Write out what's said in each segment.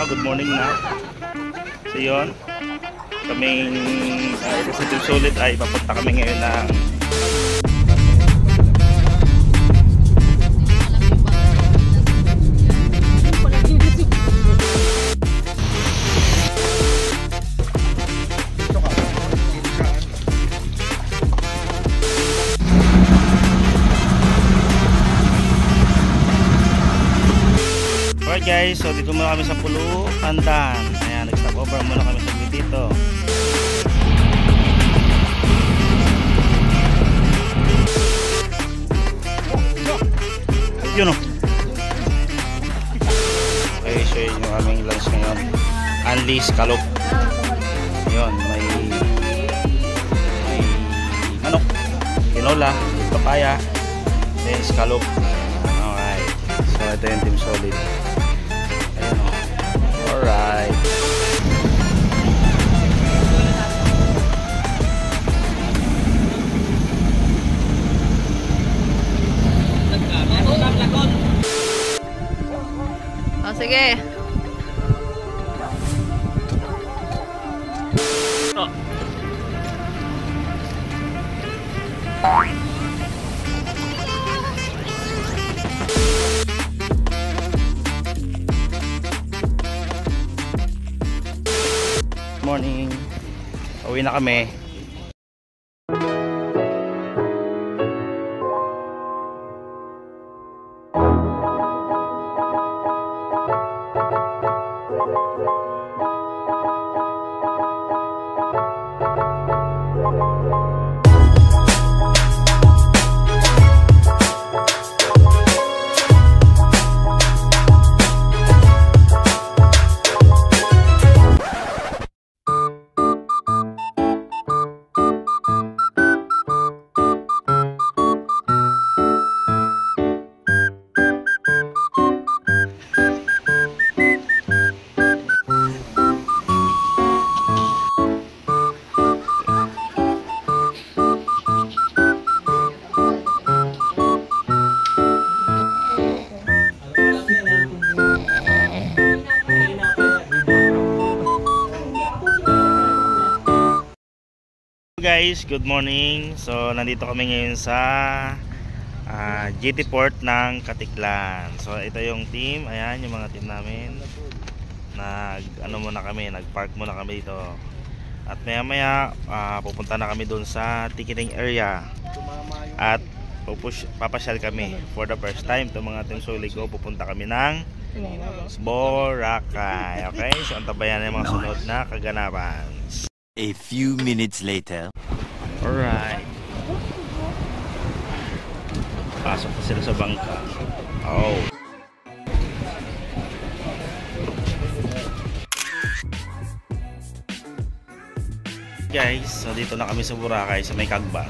good morning na. So yun, kaming sa Team Solid ay papunta kami ngayon ng guys, so dito muna kami sa Pulo Pandan. Ayan, nag-stop over muna kami sa dito. Yun o. Okay, so yun yung aming lunch ngayon. Unleash Scallop. Yun, may manok, tinola, papaya, then scallop. Alright, so ito yung Team Solid. Alright. Oh, sige. Oh. Morning. Uwi na kami. Guys, good morning. So nandito kami ngayon sa GT Port ng Katiklan. So ito yung team, ayan yung mga team namin. Nag-park muna kami dito. At maya pupunta na kami doon sa ticketing area. At papasyal kami for the first time to mga Team Solid ko. Pupunta kami ng Boracay. Okay? So antabayan yung mga sunod na kaganapan. A few minutes later. Alright. Pasok na sila sa bangka. Oh. Guys, so dito na kami sa Boracay sa may Kagbang.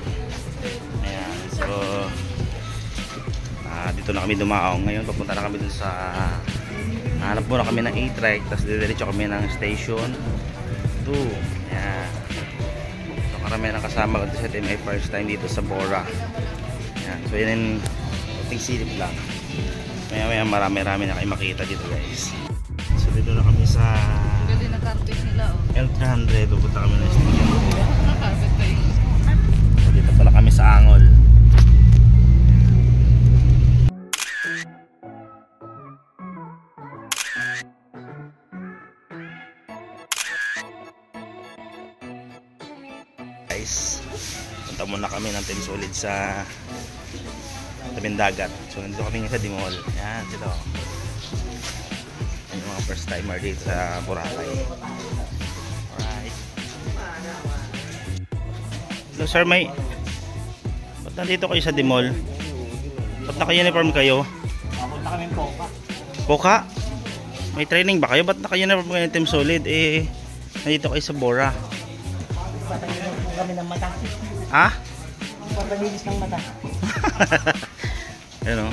Ayan, so dito na kami dumaong. Ngayon papunta na kami dun sa hanap muna kami ng A-Trek. Tapos didiretso kami ng station 2. Ayan. So karamihan ng kasama ko sa team ay first time dito sa Bora. Ayan. So yun yung ting silip lang. Maya marami na kayo makita dito guys. So dito na kami sa Galing na carpet nila oh. L300. Pupunta kami na station 2. So dito pala kami sa Angol. Punta muna kami ng Team Solid sa tabing dagat. So nandito kami sa Dimol. Yan, dito. Yung mga first timer dito sa Boracay. Alright. Hello sir, ba't nandito kayo sa Dimol? Ba't naka-uniform kayo? Punta kami Poka. Poka? May training ba kayo? Ba't naka-uniform kayo ng Team Solid? Nandito kayo sa Bora. Kami ng mata. Ha? Pagpapalinis ng mata. Ayan o.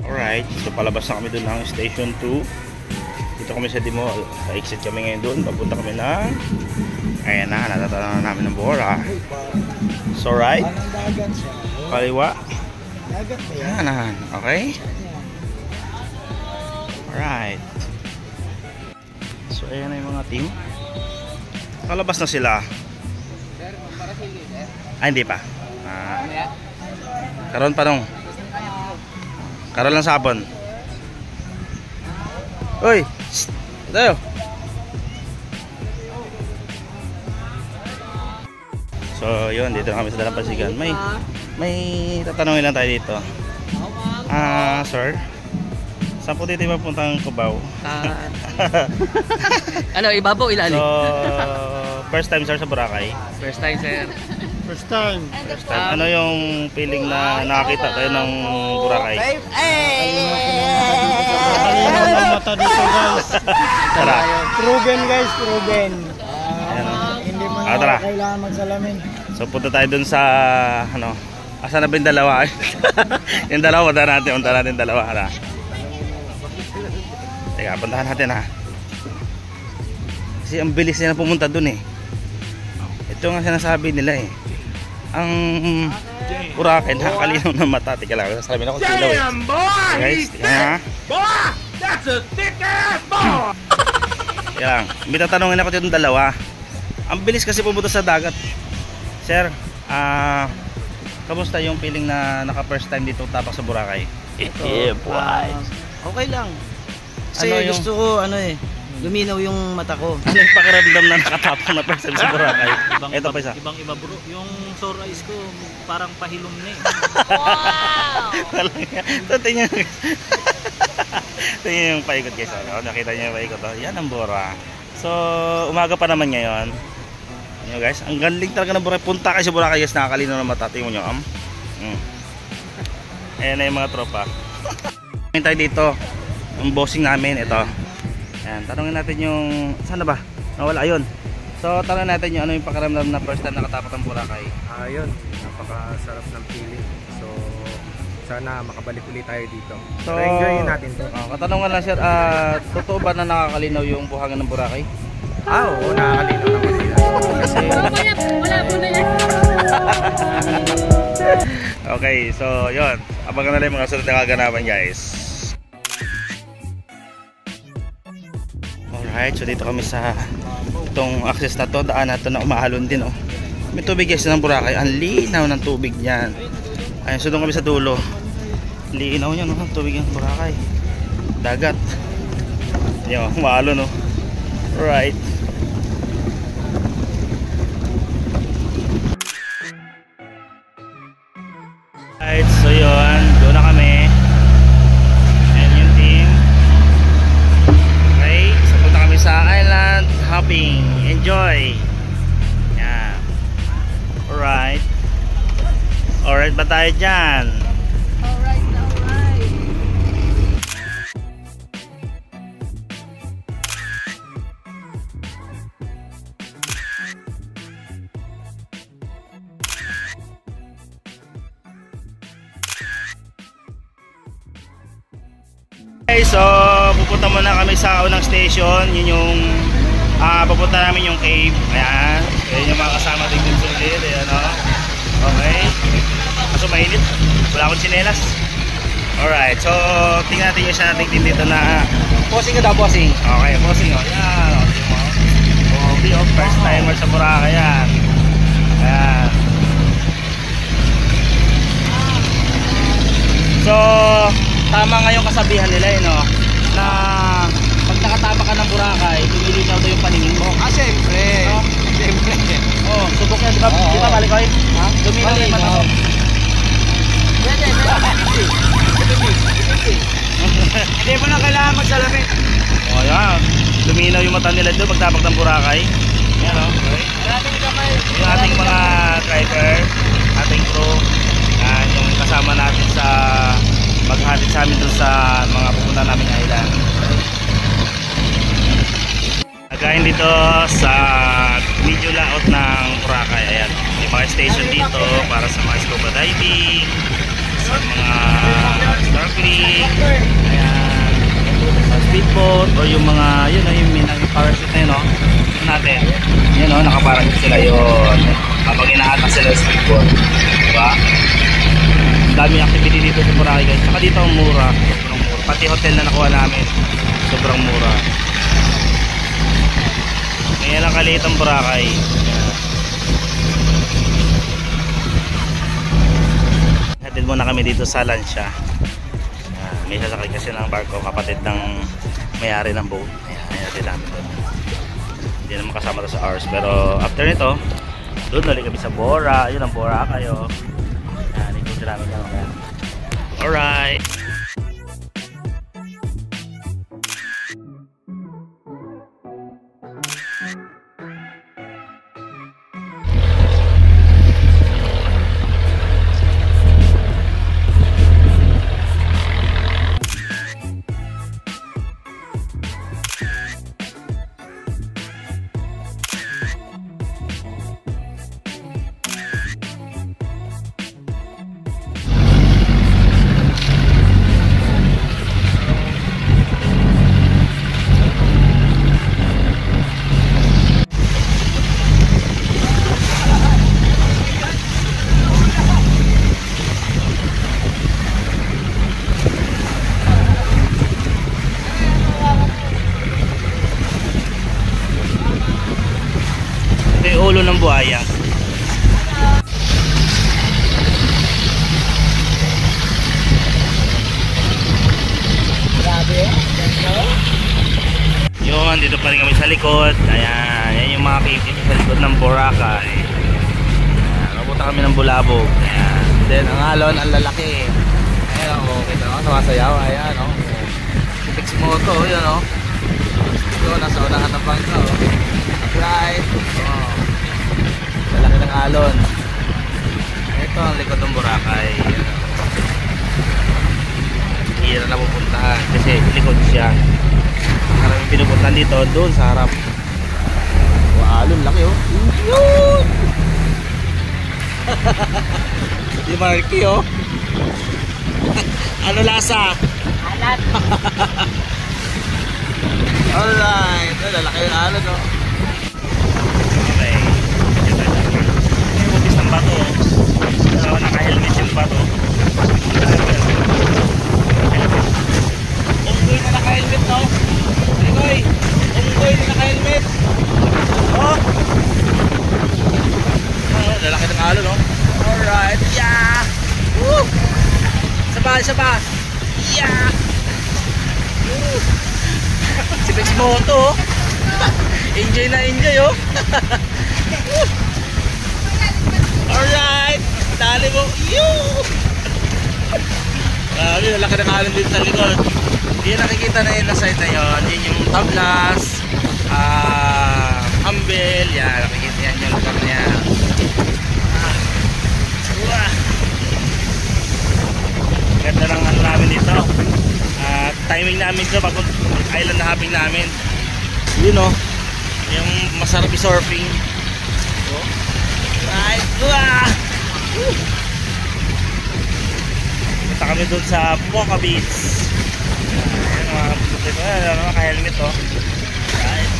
Alright, so palabas na kami doon ng station 2. Dito kami sa Dimol. Pa-exit kami ngayon doon. Papunta kami na. Ayan na, natatanaw na namin ng Bora. So right. Kaliwa. Dagat ba yan? Kanan. Okay. Alright. So ayan na yung mga team. Kalabas na sila. Hindi pa. Karon pa nung. Karon lang sabon. Uy! Tayo! So yun, dito na kami sa Dalampasigan. May tatanungin lang tayo dito. Sir, saan po dito mapuntang Cubao? Ano, ibabaw ilalim? So, first time sir sa Boracay? First time, sir. First time. Ano yung feeling na nakakita tayo ng Boracay? Kalinaw ng mata dito guys. Tara. Proven guys, proven. Ayan, Hindi mo tara. na kailangan magsalamin. So punta tayo dun sa ano, asa na ba yung dalawa? Yung dalawa, punta natin dalawa. Hala. Teka, puntahan natin ha. Kasi ang bilis nila pumunta dun eh. Ito nga sinasabi nila eh. Ang Boracay nakakalinaw ng mata. Teka lang, sasabihin ako silaw eh. Okay, guys, teka ha. That's a thick ass ball! Teka lang, may tatanungin ako dito ng dalawa. Ang bilis kasi pumunta sa dagat. Sir, kamusta yung feeling na naka first time dito tapak sa Boracay? Okay lang. Kasi Ano yung- gusto ko, luminaw yung mata ko. Ano yung pakiramdam na nakatapak na first time sa Boracay? Ito pa isa. Ibang iba bro, yung sore eyes ko parang pahilom na eh. Walang yan. So, tingnan tingnan yung paikot guys. Nakita niyo yung paikot. Yan ang Bora. So, umaga pa naman ngayon. Ano guys, ang galing talaga ng Boracay. Punta kayo sa Boracay guys, nakakalino ng mata. Tingnan nyo. Ayan na yung mga tropa. Tingnan tayo dito. Yung bossing namin, ito. Ayan, tanungin natin yung, saan na ba? Nawala, ayun. So, tanungin natin yung ano yung pakiramdam na first time nakatapak ng Boracay. Ayun, napakasarap ng feeling. So, sana makabalik ulit tayo dito. So, Pero enjoyin natin to. Katanungan lang sir, totoo ba na nakakalinaw yung buhangin ng Boracay? Oo, nakakalinaw naman sila. Kasi, Wala po na yan. okay, so yun. Abangan na lang yung mga sunod na kaganapan guys. Alright, so dito kami sa itong access na to. Daan na to na umahalon din oh. May tubig guys ng Boracay. Ang linaw ng tubig niyan. Ayun, so doon kami sa dulo. Linaw niya no, ang tubig ng Boracay. Dagat. Yo, umahalon no. Alright. Alright, so yun, doon na kami. And yung team. Okay, so punta kami sa island hopping. Enjoy! Yan. Alright. Alright ba tayo dyan? Alright, alright. Okay, so pupunta muna kami sa unang station. Yun yung pupunta namin yung cave. Ayan. Ayan yung mga kasama din dun sa ulit. Ayan o. Okay. Kaso mainit. Wala akong tsinelas. Alright. So tingnan natin yung isa natin din dito na posing ka daw, posing. Okay, posing o. Ayan. Okay, first timer sa Boracay. Ayan. Ayan. So tama nga yung kasabihan nila no, na pag nakatama ka ng Boracay, lumilinaw daw yung paningin mo. Siyempre. No? Siyempre. Oh, subok yan, di ba? Di ba, Malikoy? Ha? Lumilinaw yung mata mo. Hindi mo na kailangan magsalamin. Oh, yan. Luminaw yung mata nila doon pagtapak ng Boracay. Yan o. Okay. Yung ating mga driver, ating crew, yan, yung kasama natin sa maghatid sa amin doon sa mga pupunta namin island. Again dito sa medyo laot ng Boracay. Ayan, may mga station dito para sa mga scuba diving, sa mga snorkeling, ayan, sa speedboat o yung mga yun yung parachute na yun o natin. Yun o, nakaparachute sila yun habang inaatak sila sa speedboat, diba? Daming activity dito sa Boracay guys. Saka dito ang mura. pati hotel na nakuha namin sobrang mura. Ngayon lang kaliit ang Boracay. Hatid muna kami dito sa Lancia. May sasakay kasi ng barko, kapatid ng may-ari ng boat. Ayan, hatid namin doon. Hindi naman kasama to sa ours, pero after nito doon ulit kami sa Bora. Yun ang Boracay. Ayan, ikutin namin yan. Alright. Ulo ng buhaya. Yun, dito pa rin kami sa likod. Ayan, yan yung mga cave dito sa likod ng Boracay. Napunta kami ng Bulabog. Ayan. Then ang alon, ang lalaki. Ayan o, kita o, sumasayaw. Ayan o. Fix moto, yun o. Ito, nasa unahan ng bangka o. Right. Lalaki ng alon. Ito ang likod ng Boracay. Hira na pupuntahan kasi likod siya. Maraming pinupuntahan dito doon sa harap. Alon, laki oh. Yun! Di Marky oh. Ano lasa? Alat. Alright. Lalaki ng alon oh. Okay. May bato. Naka-helmet yung bato. Unggoy na naka-helmet no? Unggoy! Unggoy na naka-helmet! Oh! Lalaki ng alon no? Alright! Yeah! Woo! Saba! Yeah! Woo! Si Bex Moto oh! Enjoy na enjoy oh! Alright! Dali mo! Yoo! Lalaki ng alon dito sa likod. Hindi nakikita na yun na side na yun. Yun yung tablas, humble. Yan, nakikita yan yung lugar niya. Ganda ng ano namin dito. Timing namin ito pag island na hopping namin. Yun o. Yung masarap i-surfing. Right. Punta kami dun sa Poca Beach. Ayan mga naka-helmet oh. Right.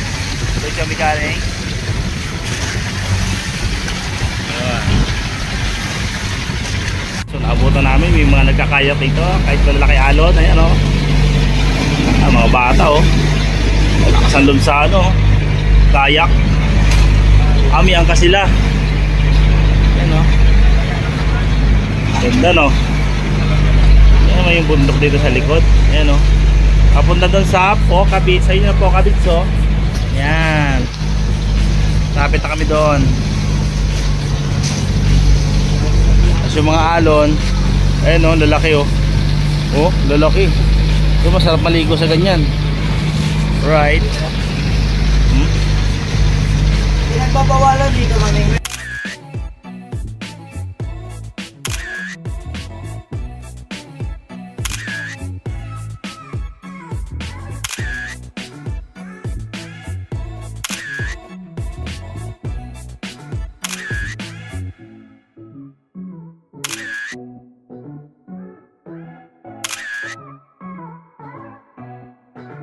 Doon kami galing. So naabutan namin, may mga nagkakayak dito kahit malalaki alon. Ayan oh. Mga bata oh. Nakasan dun sa ano kayak. Ami angka sila. Ayan oh. Ganda no. Ayan may yung bundok dito sa likod. Ayan oh. Papunta doon sa Poca Beach. Ayun yung Poca Beach oh. Ayan. Lapit na kami doon. Tapos yung mga alon. Ayan oh, lalaki oh. Oh, lalaki. So masarap maligo sa ganyan. Right. Pinagbabawalan dito maning.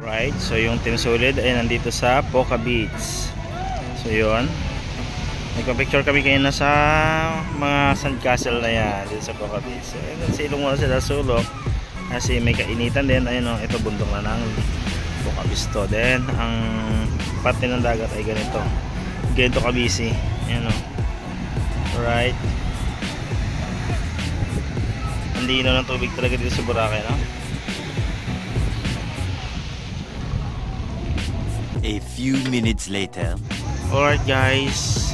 Right, so yung Team Solid ay nandito sa Poca Beach. So yun, nagpa-picture kami kayo na sa mga sandcastle na yan dito sa Poca Beach. So silong muna sila sulok. kasi may kainitan din. Ayun o, ito bundok na ng Bukabisto. Then ang parte ng dagat ay ganito kabisi. Ayun o, right. Ang linaw ng tubig talaga dito sa Boracay, no? A few minutes later. Alright guys,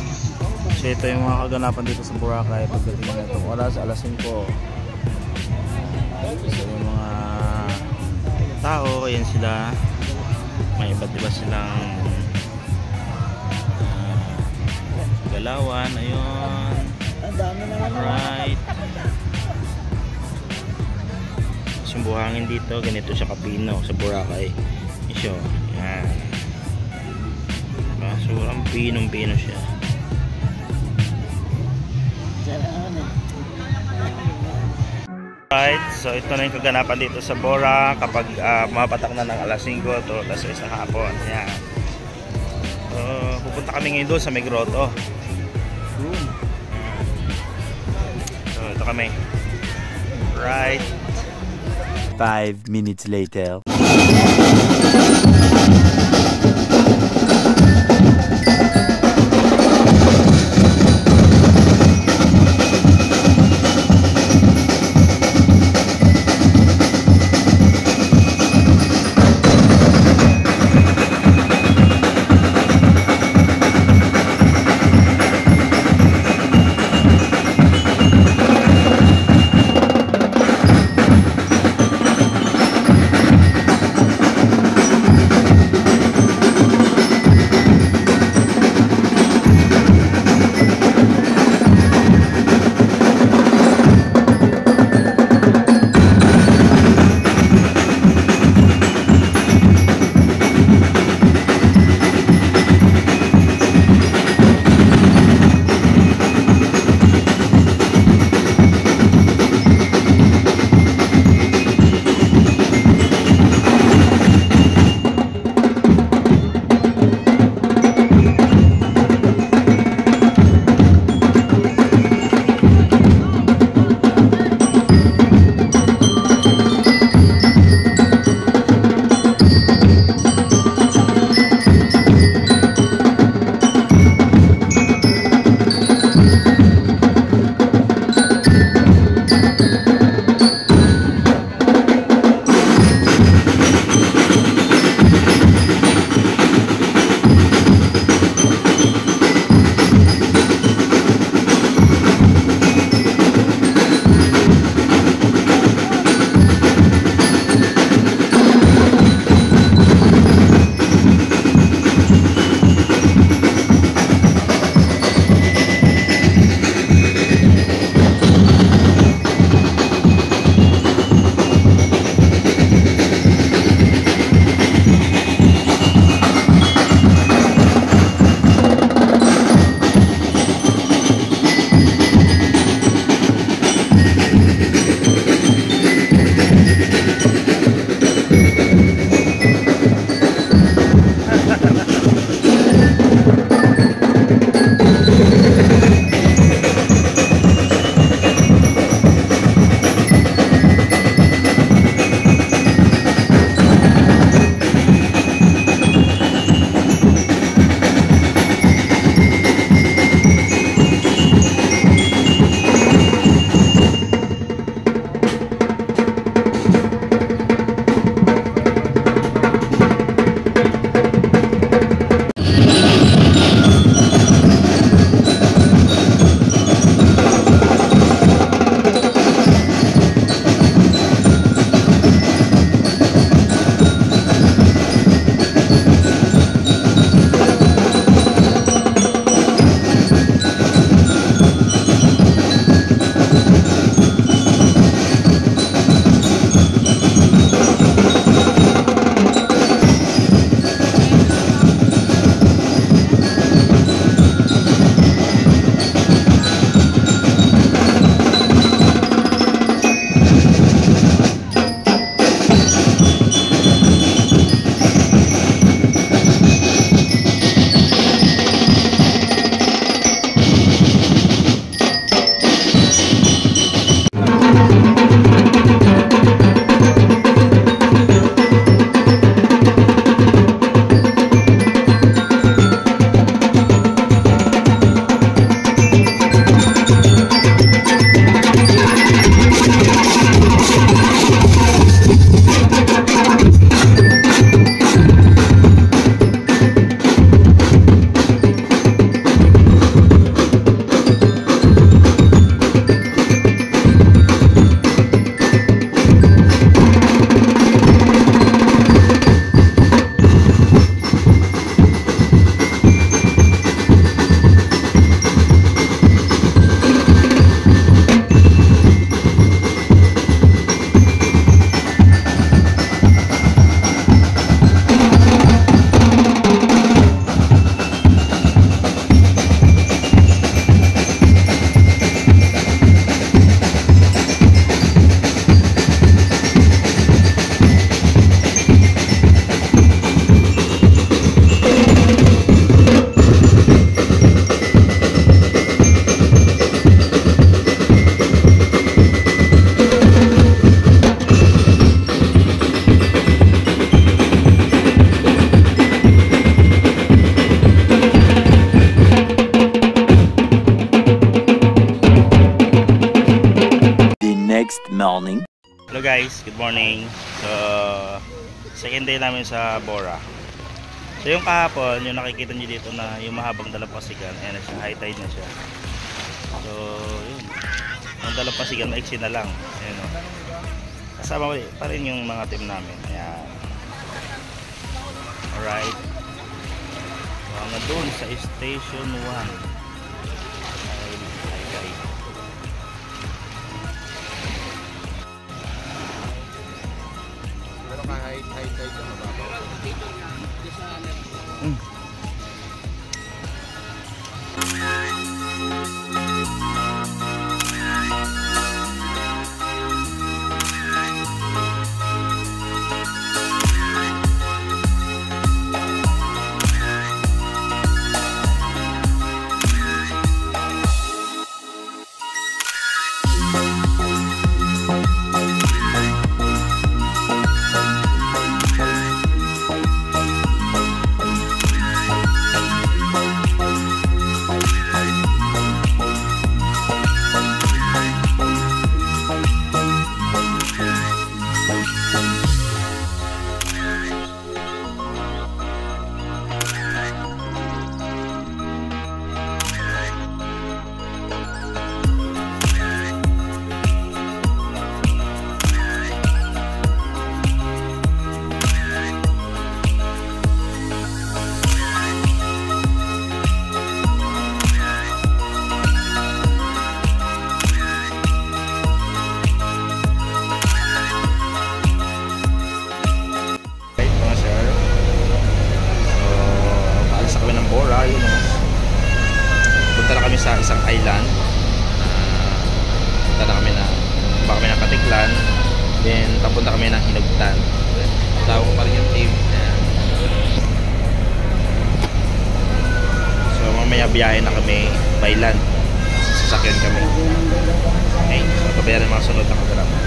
so ito yung mga kaganapan dito sa Boracay pagdating na itong oras, alas 5. So yung mga tao, ayan sila, may iba't iba silang galawan. Ayun, alright. So yung buhangin dito, ganito siya kapino sa Boracay. So yan, so ang pinong-pino siya. Right, so ito na yung kaganapan dito sa Bora kapag mapatak na ng alas 5 to alas 6 ng hapon. Yan. So pupunta kami ngayon doon sa may grotto. So ito kami. Right. 5 minutes later. Hello guys, good morning. So, second day namin sa Bora. So yung kahapon, yung nakikita nyo dito na yung mahabang dalampasigan, ayan na siya, high tide na siya. So, yun. Ang dalampasigan, maiksi na lang. Ayan o. Kasama pa rin yung mga team namin. Ayan. Alright. So, hanggang doon sa Station 1. High tide na mababaw. Sa isang island, punta kami ng Katiklan, then papunta kami ng Hinugtan. Tawag ko pa rin yung team. So mamaya biyahe na kami by land, sasakyan kami. Okay, so tabayan ng mga sunod na kadrama.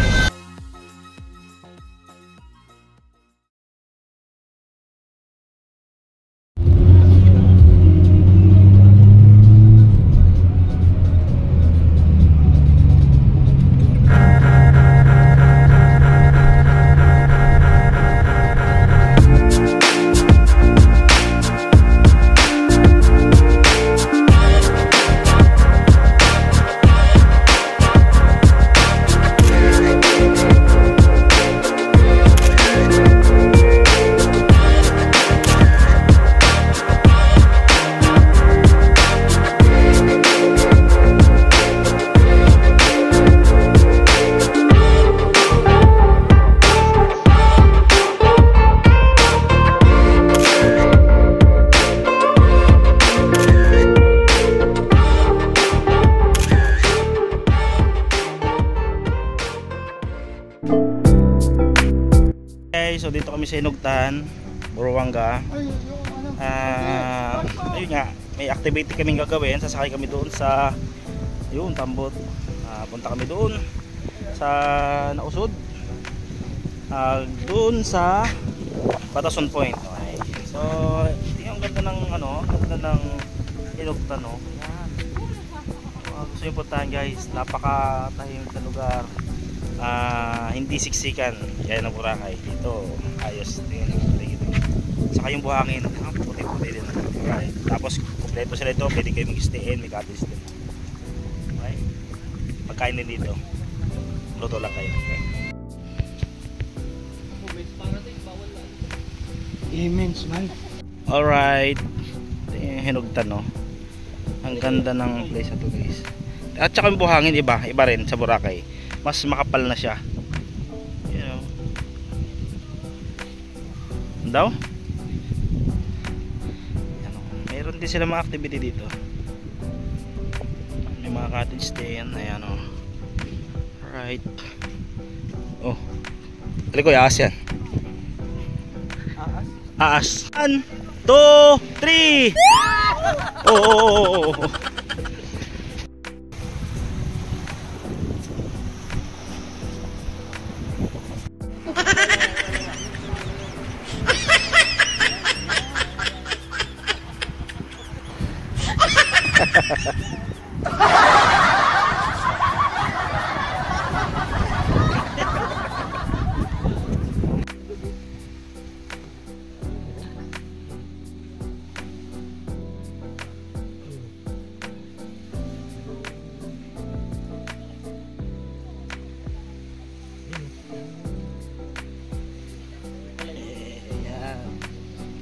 So dito kami sa Hinugtan, Buruanga. Ayun nga, may activity kaming gagawin. Sasakay kami doon sa yun, Tambot. Punta kami doon sa Nausod. Doon sa Batason Point. Okay. So, yung ganda ng ganda ng Hinugtan, no. Yan. Gusto niyo puntahan, guys. Napakatahimik na lugar. Hindi siksikan kaya ng Boracay dito, ayos din saka yung buhangin, puti-puti din. Right. Tapos kompleto sila ito, pwede kayo mag-stayin, may cottage din. Okay. Pagkain din dito, luto lang kayo. Okay. Immense man. Alright, Hinugtan, no. Ang ganda ng place na to, guys. At saka yung buhangin iba rin sa Boracay, mas makapal na siya. You know. Daw? Meron din sila mga activity dito. May mga cottage stay yan. Ayan o. Alright. Oh. Dali ko, aas yan. Aas. 1, 2, 3. Oh.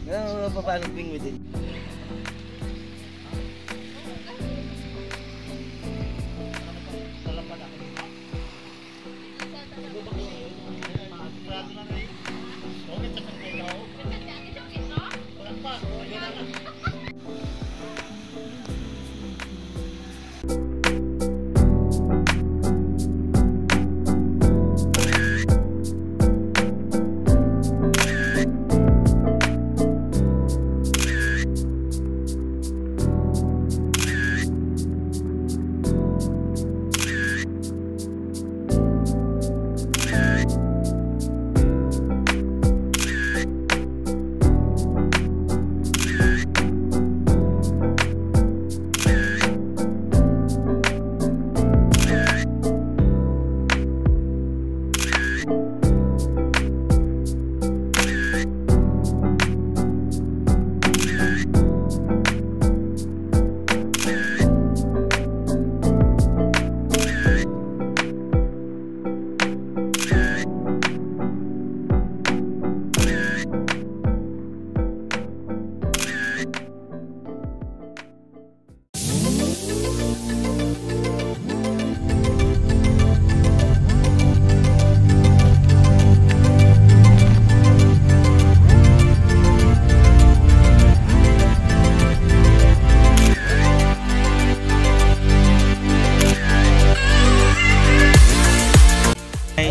Ano paano ping mo din?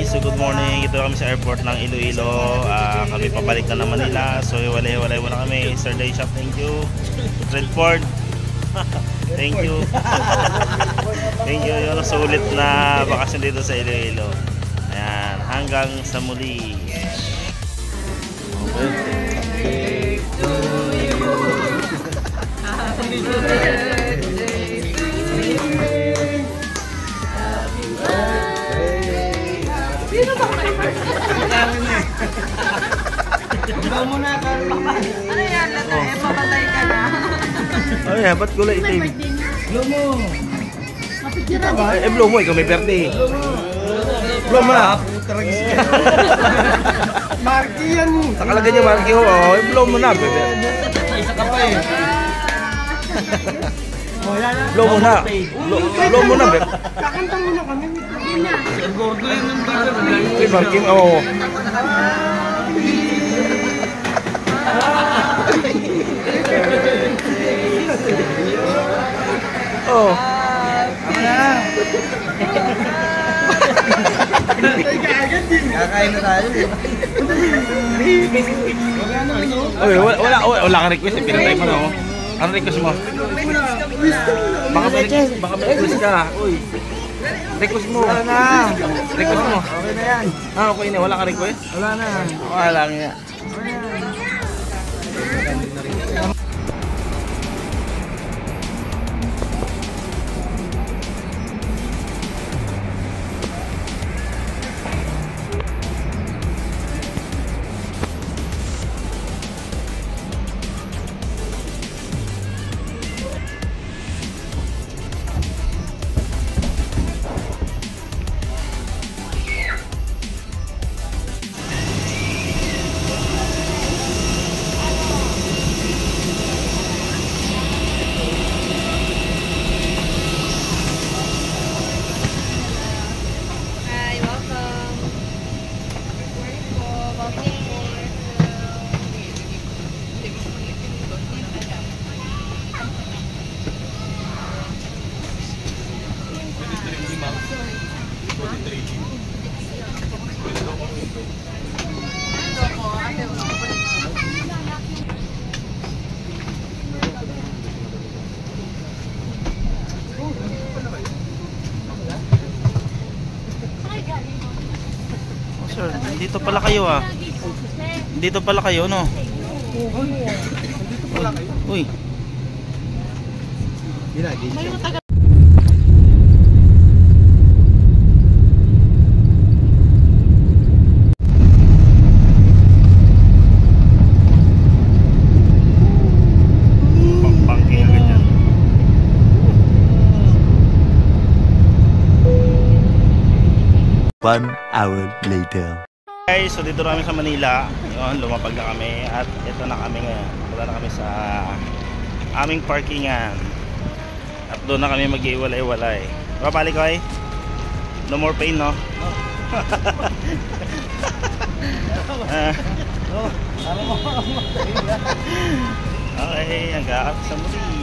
So good morning, ito kami sa airport ng Iloilo. Kami pabalik na naman Manila. So hiwalay-hiwalay muna kami. Sir Day Shop, thank you. Redford, thank you. Thank you. Yun, sulit na bakasyon dito sa Iloilo. Ayan, hanggang sa muli. Ikaw muna, Carly. Ano yan? Papatay ka na. Ay, ba't kulay itim? Blow mo. Blow mo, ikaw may birthday. Blow mo na. Marky yan. Nakalagay niya Marky ho. Blow mo na, bebe. Isa ka pa eh. Blow mo na. Blow mo na, bebe. Kakanta muna kami. Ay, Marky, oo. Oh. Kakain na tayo. Wala kang request, pinatay mo na oh. Ano request mo? Baka may request ka. Uy. Request mo. Wala na. Request mo. Okay na yan. Okay na, wala kang request? Wala na. Wala lang yan. Sir, dito pala kayo ah. Dito pala kayo, no? Uy. Pangpangil ganyan. One hour later. Guys, so dito na kami sa Manila. Yun, lumapag na kami at ito na kami ngayon. Punta na kami sa aming parkingan. At doon na kami mag-iwalay-walay. Papali ko ay? No more pain, no? Okay, hanggang sa muli.